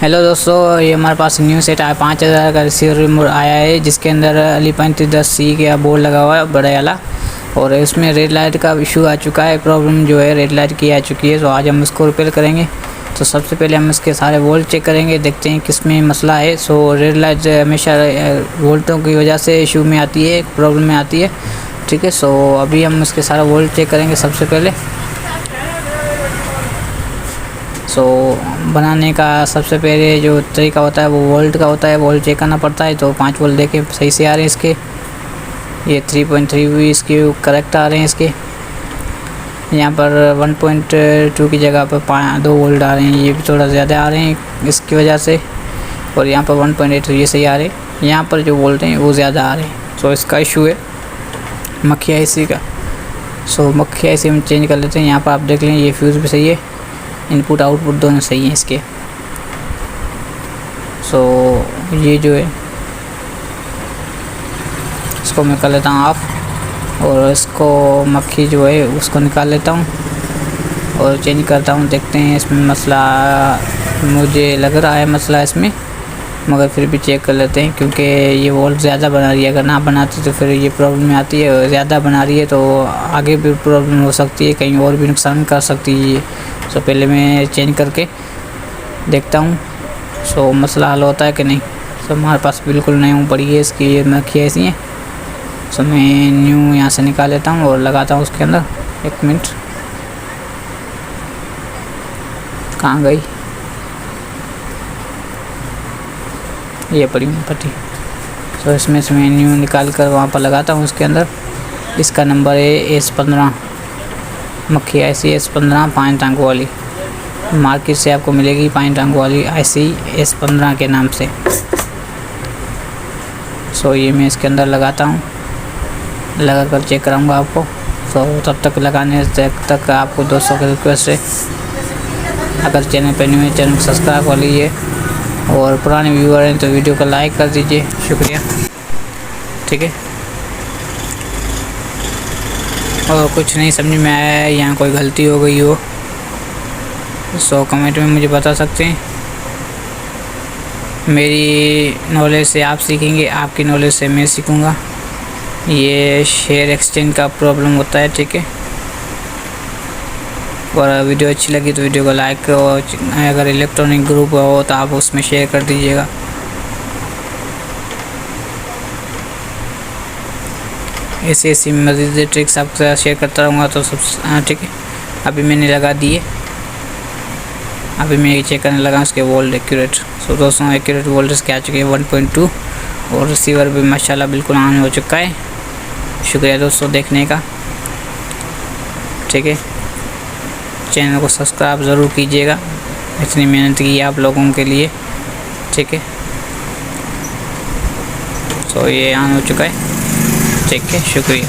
Hello दोस्तों, ये हमारे पास न्यू सेट आया 5000 का रिसीवर रिमोट आया है, जिसके अंदर Ali3510C का बोर्ड लगा हुआ है बड़ा वाला। और इसमें रेड लाइट का इशू आ चुका है, प्रॉब्लम जो है रेड लाइट की आ चुकी है। तो आज हम इसको रिपेयर करेंगे। तो सबसे पहले हम इसके सारे वोल्ट चेक करेंगे, देखते हैं किस में मसला है। सो रेड लाइट हमेशा वोल्टों की वजह से इशू में आती है, प्रॉब्लम में आती है। ठीक है, सो अभी हम इसके सारा वोल्ट चेक करेंगे सबसे पहले। सो बनाने का सबसे पहले जो तरीका होता है वो वोल्ट का होता है, वोल्ट चेक करना पड़ता है। तो 5 वोल्ट देखे सही से आ रहे हैं इसके, ये 3.3 भी इसके करेक्ट आ रहे हैं इसके। यहाँ पर 1.2 की जगह पर 2 वोल्ट आ रहे हैं, ये भी थोड़ा ज़्यादा आ रहे हैं इसकी वजह से। और यहाँ पर 1.8 ये सही आ रहे हैं, यहाँ पर जो वोल्ट हैं वो ज़्यादा आ रहे हैं। सो इसका इशू है मक्खिया इसी का। सो मक्खिया इसी हम चेंज कर लेते हैं। यहाँ पर आप देख लें, ये फ्यूज़ भी सही है, इनपुट आउटपुट दोनों सही हैं इसके। सो ये जो है इसको मैं कर लेता हूँ ऑफ, और इसको मक्खी जो है उसको निकाल लेता हूँ और चेंज करता हूँ। देखते हैं इसमें मसला, मुझे लग रहा है मसला इसमें, मगर फिर भी चेक कर लेते हैं, क्योंकि ये वोल्ट ज़्यादा बना रही है। अगर ना बनाती तो फिर ये प्रॉब्लम में आती है, ज़्यादा बना रही है तो आगे भी प्रॉब्लम हो सकती है, कहीं और भी नुकसान कर सकती है ये। सो पहले मैं चेंज करके देखता हूँ सो मसला हल होता है कि नहीं। सो हमारे पास बिल्कुल न्यू पड़ी है इसकी, ये मक्खियाँ ऐसी हैं। सो मैं न्यू यहाँ से निकाल लेता हूँ और लगाता हूँ उसके अंदर। 1 मिनट, कहाँ गई? ये पड़ी पट्टी। तो इसमें से मैं न्यू निकाल कर वहाँ पर लगाता हूँ उसके अंदर। इसका नंबर है S15, मक्खी ऐसी S15 5 टांगों वाली। मार्केट से आपको मिलेगी 5 टांगों वाली ऐसी S15 के नाम से। सो ये मैं इसके अंदर लगाता हूँ, लगा कर चेक कराऊँगा आपको। सो तब तक लगाने तक आपको दोस्तों की रिक्वेस्ट है, अगर चैनल पर न्यू है चैनल को सब्सक्राइब कर लीजिए, और पुराने व्यूअर हैं तो वीडियो को लाइक कर दीजिए, शुक्रिया। ठीक है, और कुछ नहीं समझ में आया है, यहाँ कोई गलती हो गई हो सो कमेंट में मुझे बता सकते हैं। मेरी नॉलेज से आप सीखेंगे, आपकी नॉलेज से मैं सीखूँगा। ये शेयर एक्सचेंज का प्रॉब्लम होता है। ठीक है, और वीडियो अच्छी लगी तो वीडियो को लाइक करो, और अगर इलेक्ट्रॉनिक ग्रुप हो तो आप उसमें शेयर कर दीजिएगा। ऐसी मज़ीद ट्रिक्स आपके साथ शेयर करता रहूँगा। तो सब ठीक है, अभी मैंने लगा दिए, अभी मैं ये चेक करने लगा उसके वोल्ट एक्यूरेट। सो दोस्तों एक्यूरेट वोल्टेज क्या आ चुके हैं 1.2, और रिसीवर भी माशाल्लाह बिल्कुल ऑन हो चुका है। शुक्रिया दोस्तों देखने का। ठीक है, चैनल को सब्सक्राइब ज़रूर कीजिएगा, इतनी मेहनत की आप लोगों के लिए। ठीक है, तो ये ऑन हो चुका है। ठीक है, शुक्रिया।